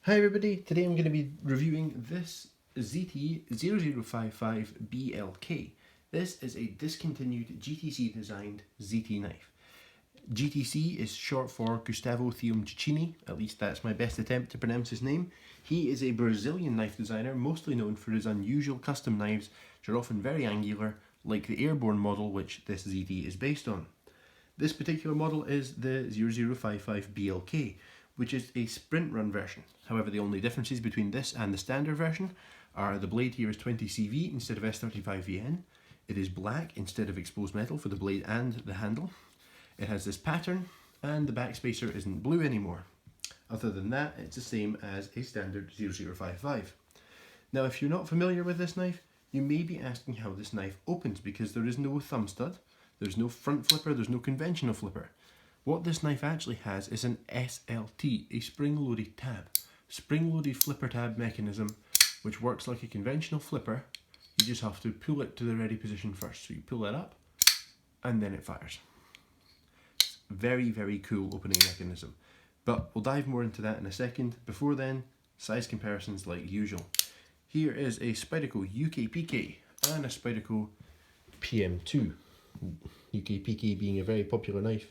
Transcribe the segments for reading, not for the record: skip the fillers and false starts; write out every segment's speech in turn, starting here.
Hi everybody, today I'm going to be reviewing this ZT0055BLK. This is a discontinued GTC designed ZT knife. GTC is short for Gustavo Thiumcini, at least that's my best attempt to pronounce his name. He is a Brazilian knife designer, mostly known for his unusual custom knives, which are often very angular, like the airborne model which this ZT is based on. This particular model is the 0055BLK, which is a sprint run version. However, the only differences between this and the standard version are the blade here is 20CV instead of S35VN. It is black instead of exposed metal for the blade and the handle. It has this pattern, and the backspacer isn't blue anymore. Other than that, it's the same as a standard 0055. Now, if you're not familiar with this knife, you may be asking how this knife opens because there is no thumb stud, there's no front flipper, there's no conventional flipper. What this knife actually has is an SLT, a spring-loaded tab. Spring-loaded flipper tab mechanism, which works like a conventional flipper. You just have to pull it to the ready position first. So you pull that up, and then it fires. Very, very cool opening mechanism. But we'll dive more into that in a second. Before then, size comparisons like usual. Here is a Spyderco UKPK and a Spyderco PM2. UKPK being a very popular knife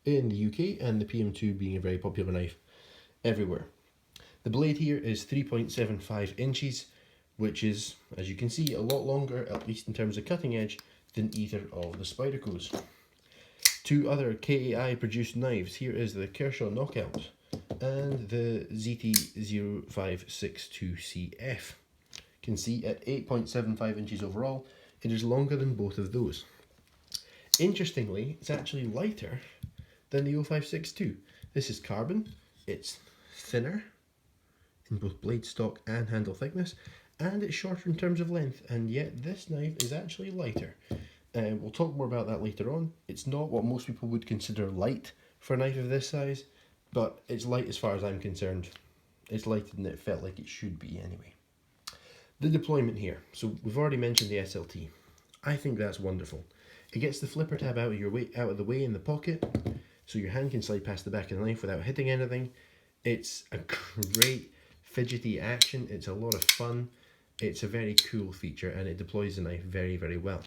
in the UK and the PM2 being a very popular knife everywhere. The blade here is 3.75 inches, which is, as you can see, a lot longer, at least in terms of cutting edge, than either of the Spydercos. Two other KAI produced knives. Here is the Kershaw Knockout and the ZT0562CF. You can see at 8.75 inches overall, it is longer than both of those. Interestingly, it's actually lighter than the 0562. This is carbon, it's thinner in both blade stock and handle thickness, and it's shorter in terms of length, and yet this knife is actually lighter. We'll talk more about that later on. It's not what most people would consider light for a knife of this size, but it's light as far as I'm concerned. It's lighter than it felt like it should be anyway. The deployment here. So we've already mentioned the SLT. I think that's wonderful. It gets the flipper tab out of the way in the pocket, so your hand can slide past the back of the knife without hitting anything. It's a great fidgety action. It's a lot of fun. It's a very cool feature, and it deploys the knife very, very well.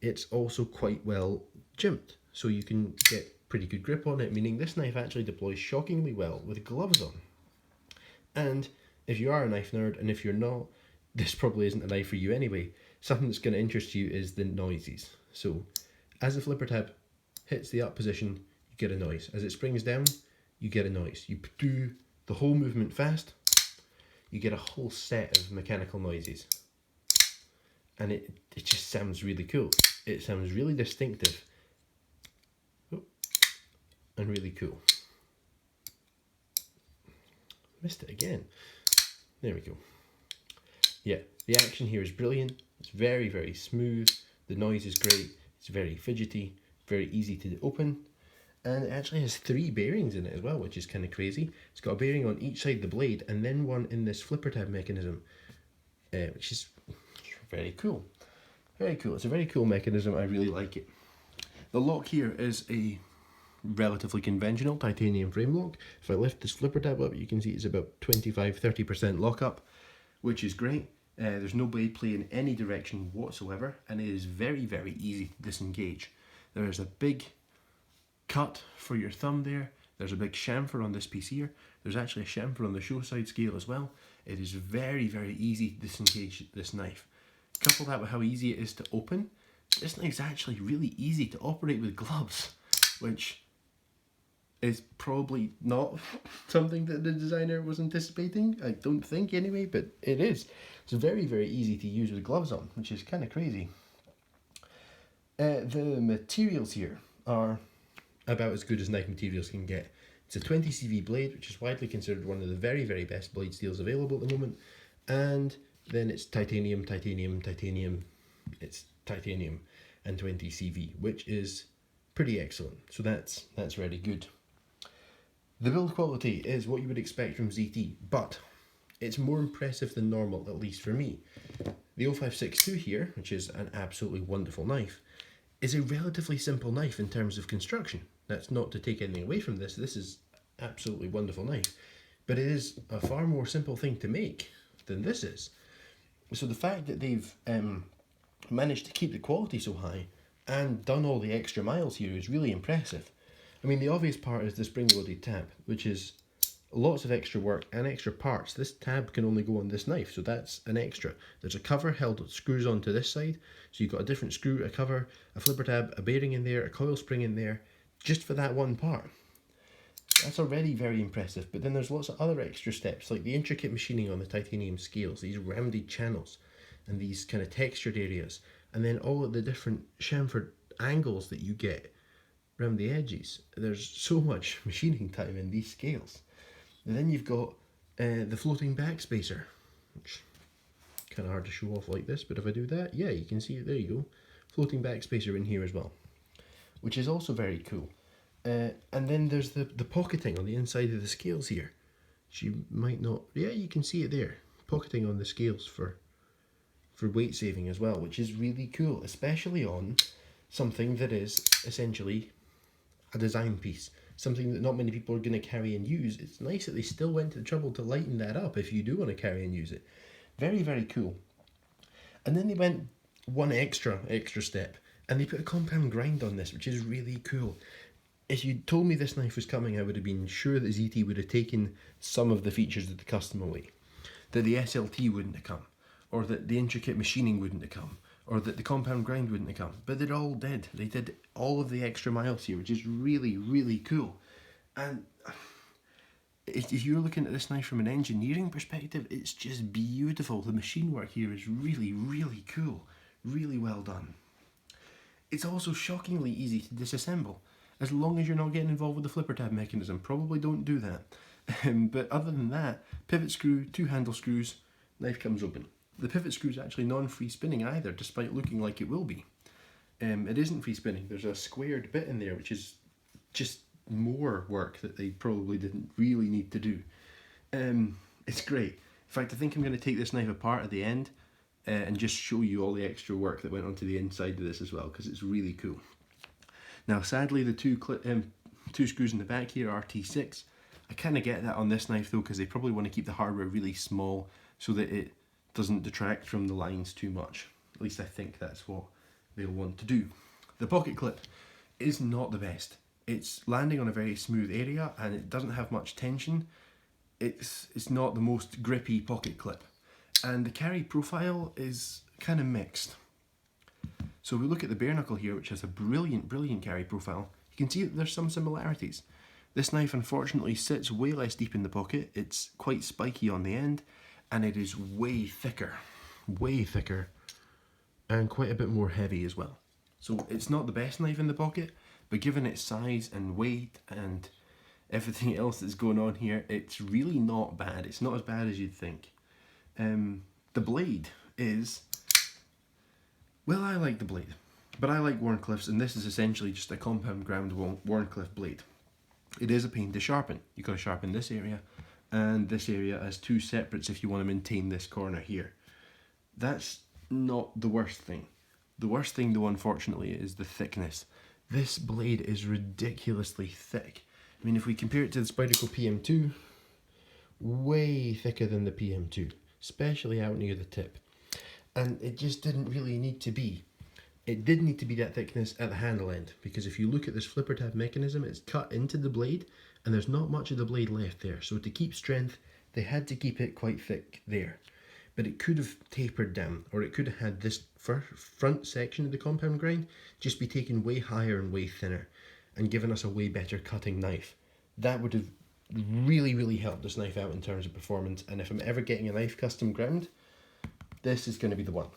It's also quite well jimped, so you can get pretty good grip on it, meaning this knife actually deploys shockingly well with gloves on. And if you are a knife nerd, and if you're not, this probably isn't a knife for you anyway. Something that's going to interest you is the noises. So, as the flipper tab hits the up position, you get a noise. As it springs down, you get a noise. You do the whole movement fast, you get a whole set of mechanical noises. And it just sounds really cool. It sounds really distinctive. And really cool. Missed it again. There we go. Yeah, the action here is brilliant. It's very, very smooth. The noise is great. It's very fidgety, very easy to open. And it actually has 3 bearings in it as well, which is kind of crazy. It's got a bearing on each side of the blade and then one in this flipper tab mechanism, which is very cool. Very cool. It's a very cool mechanism. I really like it. The lock here is a relatively conventional titanium frame lock. If I lift this flipper tab up, you can see it's about 25-30% lockup, which is great. There's no blade play in any direction whatsoever, and it is very, very easy to disengage. There is a big cut for your thumb there. There's a big chamfer on this piece here. There's actually a chamfer on the show side scale as well. It is very, very easy to disengage this knife. Couple that with how easy it is to open, this knife's actually really easy to operate with gloves, which is probably not something that the designer was anticipating. I don't think anyway, but it is. It's very, very easy to use with gloves on, which is kind of crazy. The materials here are about as good as knife materials can get. It's a 20CV blade, which is widely considered one of the very, very best blade steels available at the moment. And then it's titanium, titanium, titanium. It's titanium and 20CV, which is pretty excellent. So that's really good. The build quality is what you would expect from ZT, but it's more impressive than normal, at least for me. The 0562 here, which is an absolutely wonderful knife, is a relatively simple knife in terms of construction. That's not to take anything away from this. This is absolutely wonderful knife. but it is a far more simple thing to make than this is. So the fact that they've managed to keep the quality so high and done all the extra miles here is really impressive. I mean, the obvious part is the spring-loaded tab, which is lots of extra work and extra parts. This tab can only go on this knife, so that's an extra. There's a cover held screws onto this side, so you've got a different screw, a cover, a flipper tab, a bearing in there, a coil spring in there, just for that one part. That's already very impressive, but then there's lots of other extra steps, like the intricate machining on the titanium scales, these rounded channels, and these kind of textured areas, and then all of the different chamfered angles that you get around the edges. There's so much machining time in these scales. And then you've got the floating backspacer, which is kind of hard to show off like this, but if I do that, yeah, you can see it, there you go. Floating backspacer in here as well, which is also very cool. And then there's the pocketing on the inside of the scales here. You might not, yeah, you can see it there. Pocketing on the scales for weight saving as well, which is really cool, especially on something that is essentially a design piece. Something that not many people are going to carry and use. It's nice that they still went to the trouble to lighten that up if you do want to carry and use it. Very, very cool. And then they went one extra step, and they put a compound grind on this, which is really cool. If you told me this knife was coming, I would have been sure that ZT would have taken some of the features of the custom away. That the SLT wouldn't have come, or that the intricate machining wouldn't have come, or that the compound grind wouldn't have come. But they all did. They did all of the extra miles here, which is really, really cool. And if you're looking at this knife from an engineering perspective, it's just beautiful. The machine work here is really, really cool. Really well done. It's also shockingly easy to disassemble, as long as you're not getting involved with the flipper tab mechanism. Probably don't do that. But other than that, pivot screw, 2 handle screws, knife comes open. The pivot screw is actually non-free spinning either, despite looking like it will be. It isn't free spinning. There's a squared bit in there, which is just more work that they probably didn't really need to do. It's great. In fact, I think I'm going to take this knife apart at the end and just show you all the extra work that went onto the inside of this as well, because it's really cool. Now, sadly, the two screws in the back here are T6. I kind of get that on this knife though, because they probably want to keep the hardware really small so that it doesn't detract from the lines too much. At least I think that's what they'll want to do. The pocket clip is not the best. It's landing on a very smooth area and it doesn't have much tension. It's not the most grippy pocket clip. And the carry profile is kind of mixed. So if we look at the bare knuckle here, which has a brilliant, brilliant carry profile, you can see that there's some similarities. This knife unfortunately sits way less deep in the pocket. It's quite spiky on the end, and it is way thicker, and quite a bit more heavy as well. So it's not the best knife in the pocket, but given its size and weight and everything else that's going on here, it's really not bad. It's not as bad as you'd think. The blade is, well, I like the blade, but I like Wharncliffe's, and this is essentially just a compound ground Wharncliffe blade. It is a pain to sharpen. You've got to sharpen this area and this area as two separates if you want to maintain this corner here. That's not the worst thing. The worst thing though, unfortunately, is the thickness. This blade is ridiculously thick. I mean, if we compare it to the Spyderco PM2, way thicker than the PM2, especially out near the tip. And it just didn't really need to be. It did need to be that thickness at the handle end, because if you look at this flipper tab mechanism, it's cut into the blade and there's not much of the blade left there. So to keep strength, they had to keep it quite thick there. But it could have tapered down, or it could have had this front section of the compound grind just be taken way higher and way thinner and given us a way better cutting knife. That would have really, really helped this knife out in terms of performance, and if I'm ever getting a knife custom ground, this is going to be the one.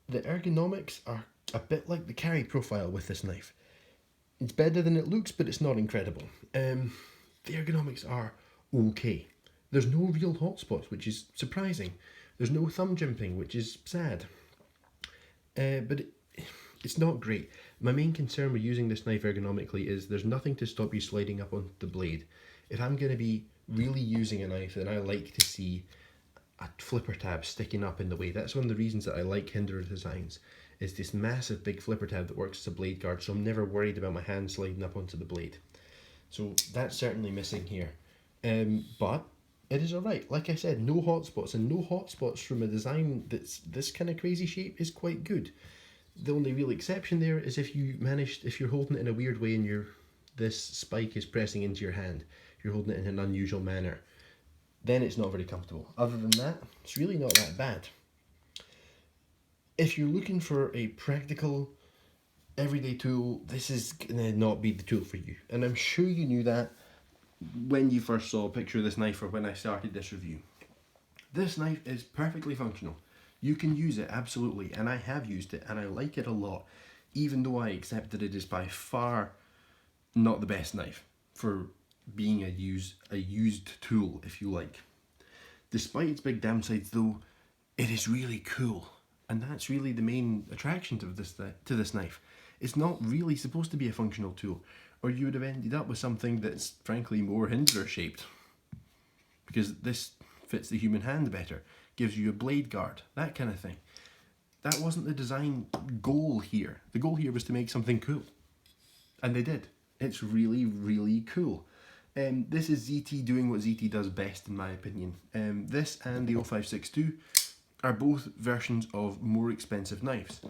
The ergonomics are a bit like the carry profile with this knife. It's better than it looks, but it's not incredible. The ergonomics are okay. There's no real hotspots, which is surprising. There's no thumb jimping, which is sad. But it's not great. My main concern with using this knife ergonomically is there's nothing to stop you sliding up on the blade. If I'm going to be really using a knife, then I like to see a flipper tab sticking up in the way. That's one of the reasons that I like Hinderer designs, is this massive big flipper tab that works as a blade guard, so I'm never worried about my hand sliding up onto the blade. So that's certainly missing here. But it is alright. Like I said, no hotspots, and no hotspots from a design that's this kind of crazy shape is quite good. The only real exception there is if you're holding it in a weird way and this spike is pressing into your hand, you're holding it in an unusual manner, then it's not very comfortable. Other than that, it's really not that bad. If you're looking for a practical, everyday tool, this is gonna not be the tool for you. And I'm sure you knew that when you first saw a picture of this knife or when I started this review. This knife is perfectly functional. You can use it, absolutely, and I have used it and I like it a lot, even though I accept that it is by far not the best knife for being a used tool, if you like. Despite its big downsides though, it is really cool, and that's really the main attraction to this knife. It's not really supposed to be a functional tool, or you would have ended up with something that's frankly more Hinderer shaped, because this fits the human hand better, gives you a blade guard, that kind of thing. That wasn't the design goal here. The goal here was to make something cool, and they did. It's really, really cool. This is ZT doing what ZT does best, in my opinion. This and the 0562 are both versions of more expensive knives.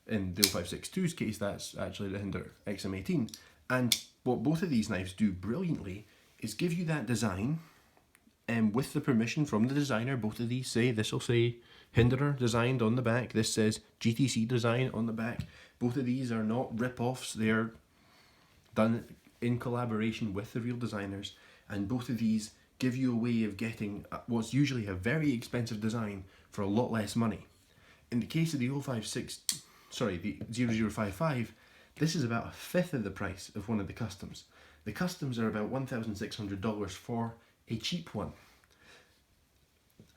In the 0562's case, that's actually the Hinderer XM18. And what both of these knives do brilliantly is give you that design, and with the permission from the designer. Both of these this will say Hinderer designed on the back. This says GTC design on the back. Both of these are not rip-offs. They're done in collaboration with the real designers, and both of these give you a way of getting what's usually a very expensive design for a lot less money. In the case of the 0055, this is about a fifth of the price of one of the customs. The customs are about $1,600 for a cheap one.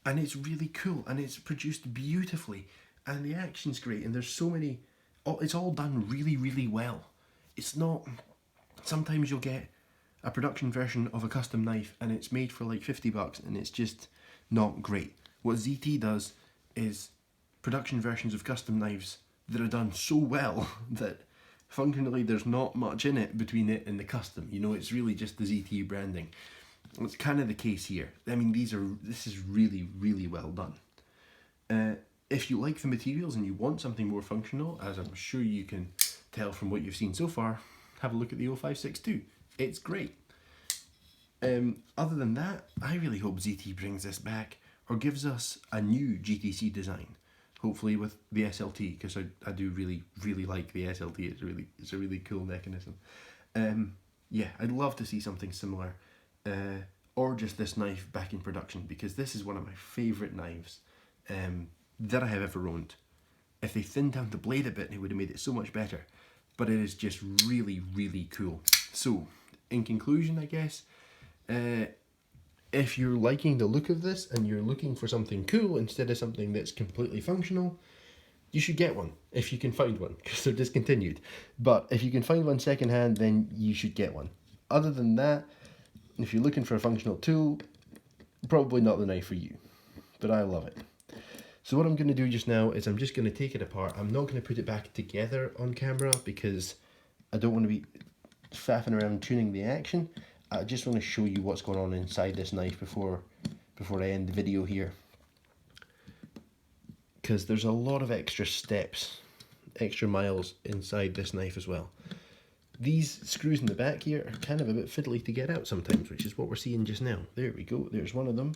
And it's really cool, and it's produced beautifully, and the action's great, and there's so many, it's all done really, really well. It's not, sometimes you'll get a production version of a custom knife and it's made for like $50 and it's just not great. What ZT does is production versions of custom knives that are done so well that functionally there's not much in it between it and the custom. You know, it's really just the ZT branding. It's kind of the case here. I mean, this is really, really well done. If you like the materials and you want something more functional, as I'm sure you can tell from what you've seen so far, have a look at the 0562. It's great. Other than that, I really hope ZT brings this back or gives us a new GTC design. Hopefully with the SLT, because I do really, really like the SLT. It's a really cool mechanism. Yeah, I'd love to see something similar, or just this knife back in production, because this is one of my favourite knives that I have ever owned. If they thinned down the blade a bit, it would have made it so much better. But it is just really, really cool. So, in conclusion, I guess, if you're liking the look of this and you're looking for something cool instead of something that's completely functional, you should get one if you can find one, because they're discontinued. But if you can find one secondhand, then you should get one. Other than that, if you're looking for a functional tool, probably not the knife for you, but I love it. So what I'm going to do just now is I'm just going to take it apart. I'm not going to put it back together on camera because I don't want to be faffing around tuning the action. I just want to show you what's going on inside this knife before I end the video here, because there's a lot of extra steps, extra miles inside this knife as well. These screws in the back here are kind of a bit fiddly to get out sometimes, which is what we're seeing just now. There we go, there's one of them.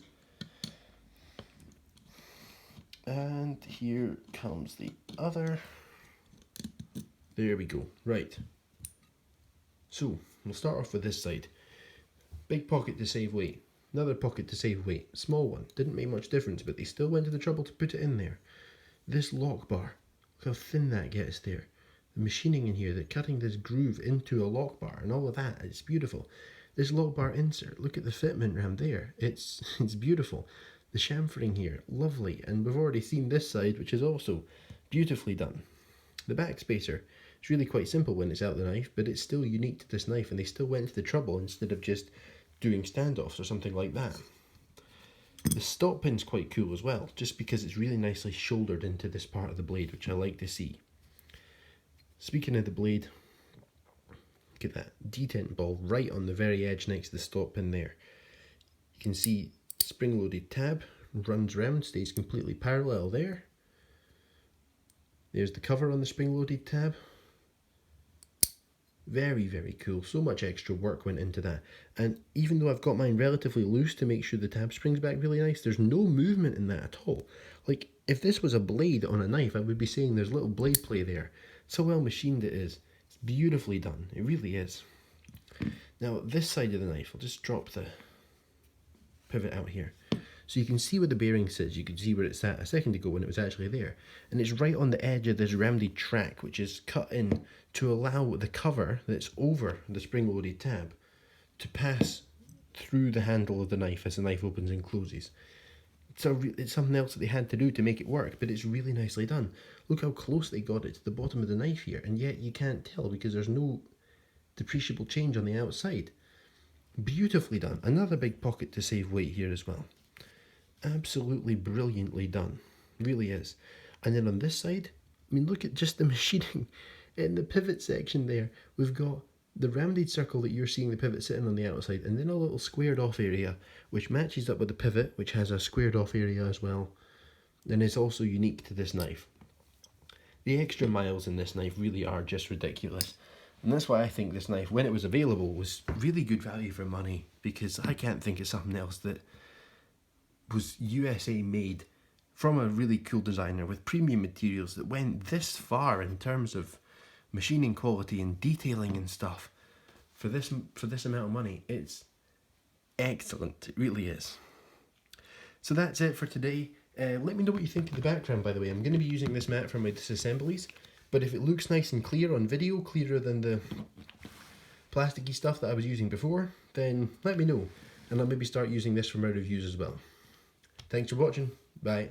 And here comes the other. There we go, right. So, we'll start off with this side. Big pocket to save weight. Another pocket to save weight. Small one. Didn't make much difference, but they still went to the trouble to put it in there. This lock bar. Look how thin that gets there. The machining in here, the cutting this groove into a lock bar and all of that. It's beautiful. This lock bar insert. Look at the fitment around there. It's beautiful. The chamfering here. Lovely. And we've already seen this side, which is also beautifully done. The back spacer. It's really quite simple when it's out the knife, but it's still unique to this knife, and they still went to the trouble instead of just doing standoffs or something like that. The stop pin's quite cool as well, just because it's really nicely shouldered into this part of the blade, which I like to see. Speaking of the blade, Look at that detent ball right on the very edge next to the stop pin there. You can see spring-loaded tab runs round, stays completely parallel there. There's the cover on the spring-loaded tab. Very, very cool. So much extra work went into that. And even though I've got mine relatively loose to make sure the tab springs back really nice, there's no movement in that at all. Like, if this was a blade on a knife, I would be saying there's little blade play there. So well machined it is. It's beautifully done. It really is. Now, this side of the knife, I'll just drop the pivot out here. So you can see where the bearing sits. You could see where it sat a second ago when it was actually there. And it's right on the edge of this rounded track, which is cut in to allow the cover that's over the spring-loaded tab to pass through the handle of the knife as the knife opens and closes. It's something else that they had to do to make it work, but it's really nicely done. Look how close they got it to the bottom of the knife here, and yet you can't tell because there's no depreciable change on the outside. Beautifully done. Another big pocket to save weight here as well. Absolutely brilliantly done. Really is. And then on this side, I mean, look at just the machining. In the pivot section there, we've got the rounded circle that you're seeing the pivot sitting on the outside, and then a little squared off area which matches up with the pivot, which has a squared off area as well, and is also unique to this knife. The extra miles in this knife really are just ridiculous, and that's why I think this knife, when it was available, was really good value for money, because I can't think of something else that was USA made from a really cool designer with premium materials that went this far in terms of machining quality and detailing and stuff for this amount of money. It's excellent. It really is. So that's it for today. Let me know what you think of the background, by the way. I'm going to be using this mat for my disassemblies, but if it looks nice and clear on video, clearer than the plasticky stuff that I was using before, then let me know, and I'll maybe start using this for my reviews as well. Thanks for watching. Bye.